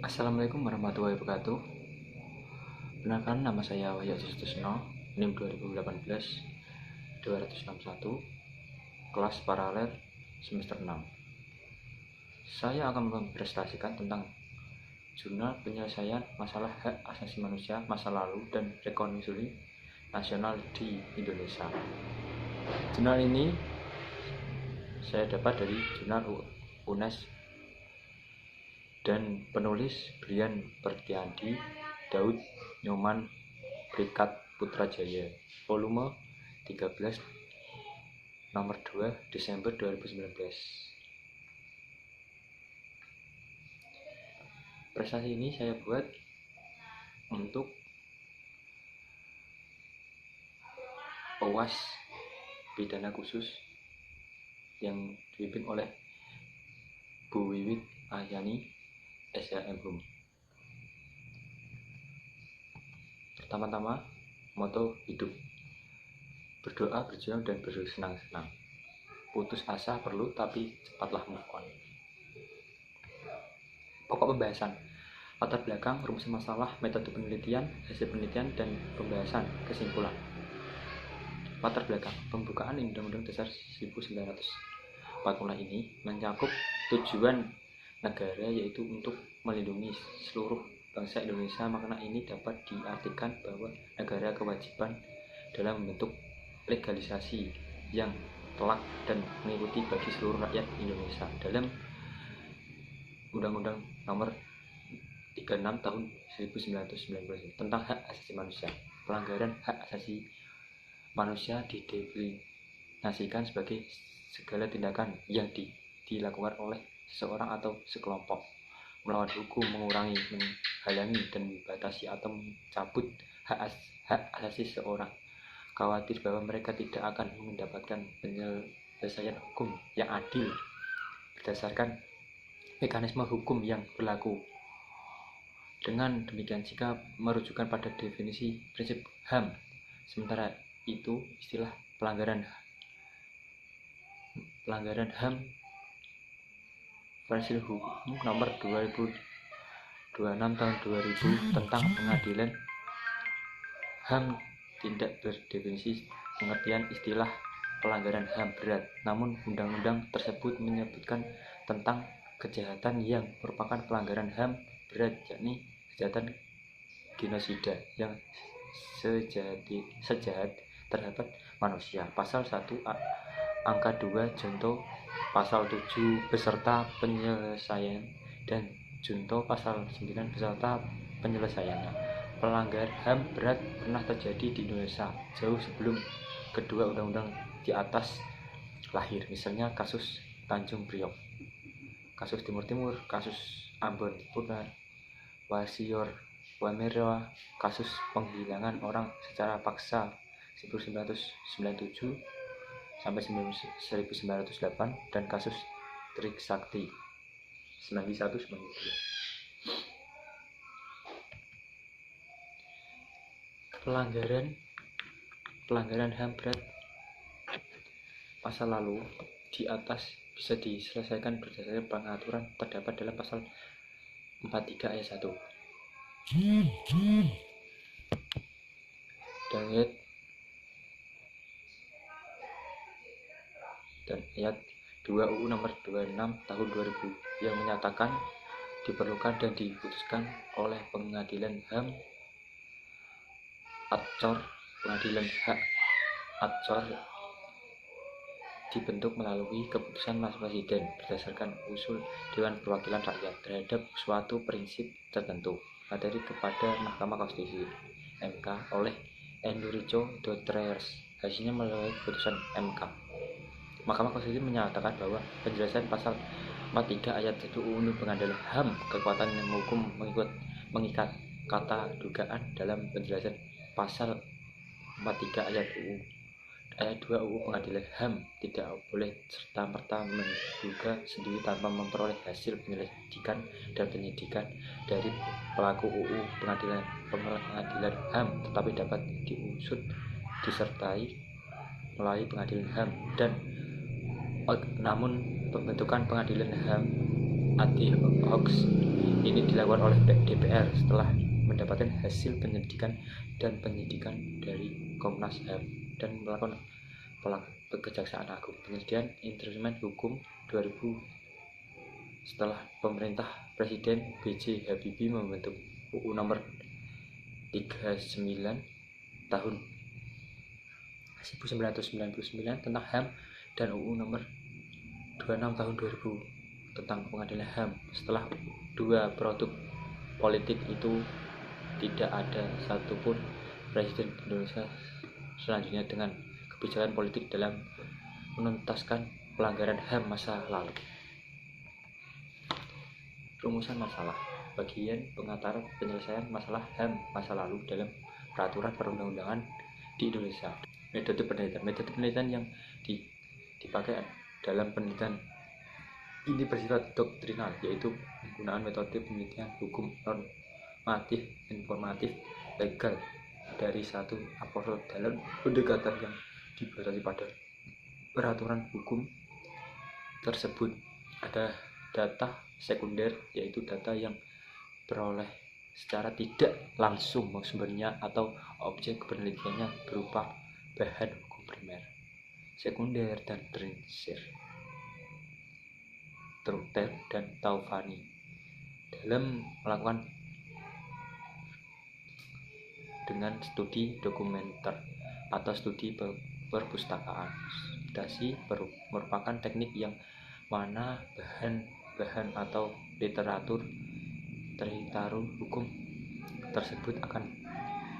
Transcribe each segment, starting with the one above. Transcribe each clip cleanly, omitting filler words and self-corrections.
Assalamualaikum warahmatullahi wabarakatuh. Perkenalkan, nama saya Wahyu Justusno, NIM 2018-261, kelas paralel semester 6. Saya akan mempresentasikan tentang jurnal penyelesaian masalah hak asasi manusia masa lalu dan rekonsiliasi nasional di Indonesia. Jurnal ini saya dapat dari jurnal UNES dan penulis Brian Pertiandi, Daud Nyoman Prikat Putrajaya, volume 13, nomor 2, Desember 2019. Prestasi ini saya buat untuk UAS pidana khusus yang dipimpin oleh Bu Wiwit Ahyani, SHM. Pertama-tama, moto hidup: berdoa, berjuang, dan bersenang-senang. Putus asa perlu, tapi cepatlah move on. Pokok pembahasan: latar belakang, rumusan masalah, metode penelitian, hasil penelitian, dan pembahasan kesimpulan. Latar belakang: pembukaan Undang-Undang Dasar 1945 ini mencakup tujuan negara, yaitu untuk melindungi seluruh bangsa Indonesia. Makna ini dapat diartikan bahwa negara kewajiban dalam membentuk legalisasi yang telak dan mengikuti bagi seluruh rakyat Indonesia. Dalam Undang-Undang Nomor 36 Tahun 1990 tentang hak asasi manusia, pelanggaran hak asasi manusia didefinisikan sebagai segala tindakan yang dilakukan oleh seseorang atau sekelompok melawan hukum, mengurangi, menghalangi, dan membatasi atau mencabut hak asasi seseorang, khawatir bahwa mereka tidak akan mendapatkan penyelesaian hukum yang adil berdasarkan mekanisme hukum yang berlaku. Dengan demikian, jika merujukan pada definisi prinsip HAM, sementara itu istilah pelanggaran HAM versi hukum nomor 2026 tahun 2000 tentang pengadilan HAM tidak berdefinisi pengertian istilah pelanggaran HAM berat. Namun undang-undang tersebut menyebutkan tentang kejahatan yang merupakan pelanggaran HAM berat, yakni kejahatan genosida yang sejahat terhadap manusia. Pasal 1 angka 2 Junto Pasal 7 beserta penyelesaian, dan Junto Pasal 9 beserta penyelesaiannya. Pelanggaran HAM berat pernah terjadi di Indonesia jauh sebelum kedua undang-undang di atas lahir. Misalnya kasus Tanjung Priok, kasus Timur Timur, kasus Ambon Purna, Wasior Wamera, kasus penghilangan orang secara paksa 1997 sampai 1908, dan kasus Trisakti 91-92. Pelanggaran HAM berat pasal lalu di atas bisa diselesaikan berdasarkan pengaturan terdapat dalam pasal 43 ayat 1 dan ayat 2 UU nomor 26 tahun 2000 yang menyatakan diperlukan dan diputuskan oleh pengadilan HAM Adcor. Pengadilan hak Adcor dibentuk melalui keputusan Presiden berdasarkan usul Dewan Perwakilan Rakyat terhadap suatu prinsip tertentu, materi kepada Mahkamah Konstitusi (MK) oleh Enrico Dotres. Hasilnya melalui keputusan MK. Mahkamah Konstitusi menyatakan bahwa penjelasan pasal 43 ayat 1 UU Pengadilan HAM kekuatan yang hukum mengikat kata dugaan dalam penjelasan pasal 43 ayat 2 UU Pengadilan HAM tidak boleh serta-merta menduga sendiri tanpa memperoleh hasil penyelidikan dan penyidikan dari pelaku UU Pengadilan HAM, tetapi dapat diusut disertai melalui pengadilan HAM. Dan namun pembentukan pengadilan HAM ad hoc ini dilakukan oleh DPR setelah mendapatkan hasil penyelidikan dan penyidikan dari Komnas HAM dan melakukan Kejaksaan Agung. Penyelidikan instrumen hukum 2000 setelah pemerintah Presiden B.J. Habibie membentuk UU nomor 39 tahun 1999 tentang HAM dan UU nomor 26 tahun 2000 tentang pengadilan HAM. Setelah dua produk politik itu, tidak ada satupun presiden Indonesia selanjutnya dengan kebijakan politik dalam menuntaskan pelanggaran HAM masa lalu. Rumusan masalah bagian pengantar penyelesaian masalah HAM masa lalu dalam peraturan perundang-undangan di Indonesia. Metode penelitian yang dipakai dalam penelitian ini bersifat doktrinal, yaitu penggunaan metode penelitian hukum normatif, informatif, legal dari satu approach dalam pendekatan yang dibatasi pada peraturan hukum tersebut. Ada data sekunder, yaitu data yang beroleh secara tidak langsung sumbernya atau objek penelitiannya berupa bahan hukum primer, sekunder, dan tersier. Trutel dan Taufani dalam melakukan dengan studi dokumenter atau studi perpustakaan. Studi merupakan teknik yang mana bahan atau literatur hukum tersebut akan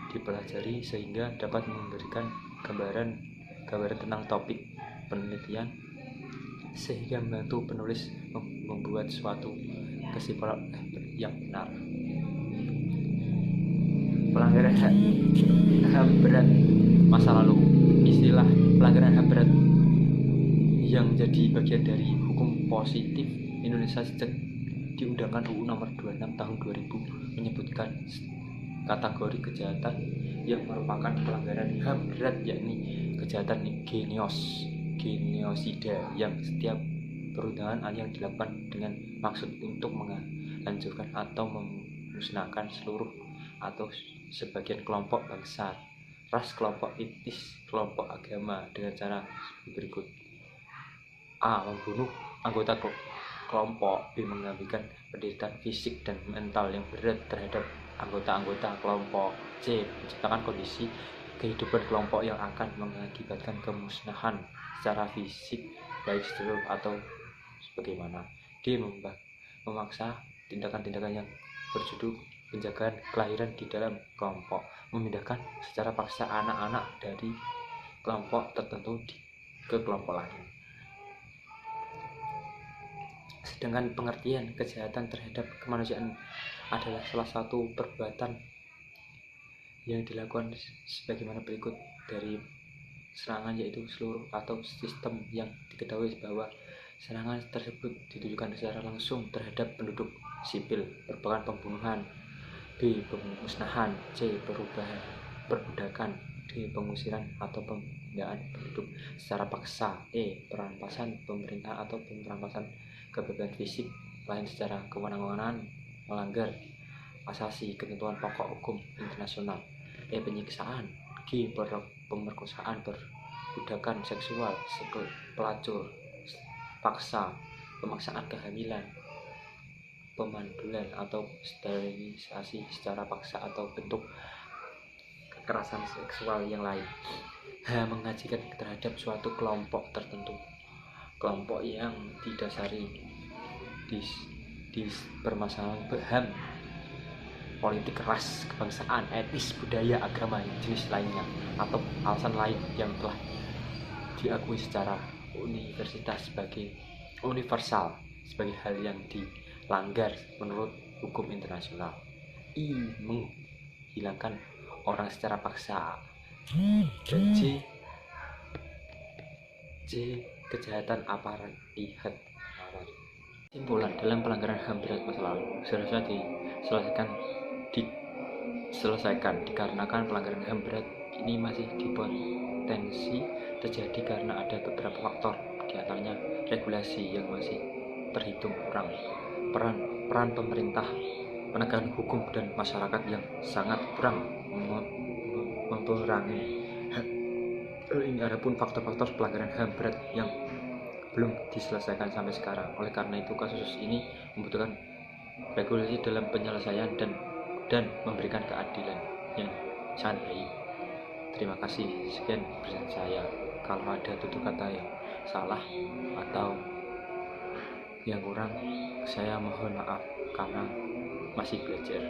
dipelajari sehingga dapat memberikan gambaran tentang topik penelitian, sehingga membantu penulis membuat suatu kesimpulan yang benar. Pelanggaran HAM berat masa lalu. Istilah pelanggaran HAM berat yang jadi bagian dari hukum positif Indonesia sejak diundangkan UU nomor 26 tahun 2000 menyebutkan kategori kejahatan yang merupakan pelanggaran HAM berat, yakni kejahatan genosida yang setiap perundangan yang dilakukan dengan maksud untuk menghancurkan atau memusnahkan seluruh atau sebagian kelompok bangsa, ras, kelompok etnis, kelompok agama dengan cara berikut: A. Membunuh anggota kelompok. B. Mengakibatkan penderitaan fisik dan mental yang berat terhadap anggota kelompok. C. Menciptakan kondisi kehidupan kelompok yang akan mengakibatkan kemusnahan secara fisik baik seluruh atau sebagaimana. D. Memaksa tindakan-tindakan yang berjudul penjagaan kelahiran di dalam kelompok, memindahkan secara paksa anak-anak dari kelompok tertentu ke kelompok lain. Sedangkan pengertian kejahatan terhadap kemanusiaan adalah salah satu perbuatan yang dilakukan sebagaimana berikut dari serangan, yaitu seluruh atau sistem yang diketahui bahwa serangan tersebut ditujukan secara langsung terhadap penduduk sipil merupakan pembunuhan. B. Pemusnahan. C. Perbudakan. D. Pengusiran atau pemindaan penduduk secara paksa. E. Perampasan pemerintah atau perampasan kebebasan fisik lain secara kewenangan melanggar asasi ketentuan pokok hukum internasional. E. Penyiksaan. G. Pemerkosaan, perbudakan seksual, pelacur, paksa, pemaksaan kehamilan, pemandulan atau sterilisasi secara paksa atau bentuk kekerasan seksual yang lain. H. Mengajikan terhadap suatu kelompok tertentu, kelompok yang didasari di permasalahan HAM, politik, ras, kebangsaan, etnis, budaya, agama, jenis lainnya, atau alasan lain yang telah diakui secara universal sebagai hal yang dilanggar menurut hukum internasional. I. Menghilangkan orang secara paksa. Dan C. Kejahatan apartheid. Kesimpulan, dalam pelanggaran HAM berat masa lalu seharusnya diselesaikan dikarenakan pelanggaran HAM berat ini masih dipotensi terjadi karena ada beberapa faktor, diantaranya regulasi yang masih terhitung kurang, peran pemerintah penegakan hukum dan masyarakat yang sangat kurang memperangi hal ini. Adapun faktor-faktor pelanggaran HAM berat yang belum diselesaikan sampai sekarang. Oleh karena itu kasus ini membutuhkan regulasi dalam penyelesaian dan memberikan keadilan yang sangat baik. Terima kasih. Sekian persen saya. Kalau ada tutur kata yang salah atau yang kurang, saya mohon maaf karena masih belajar.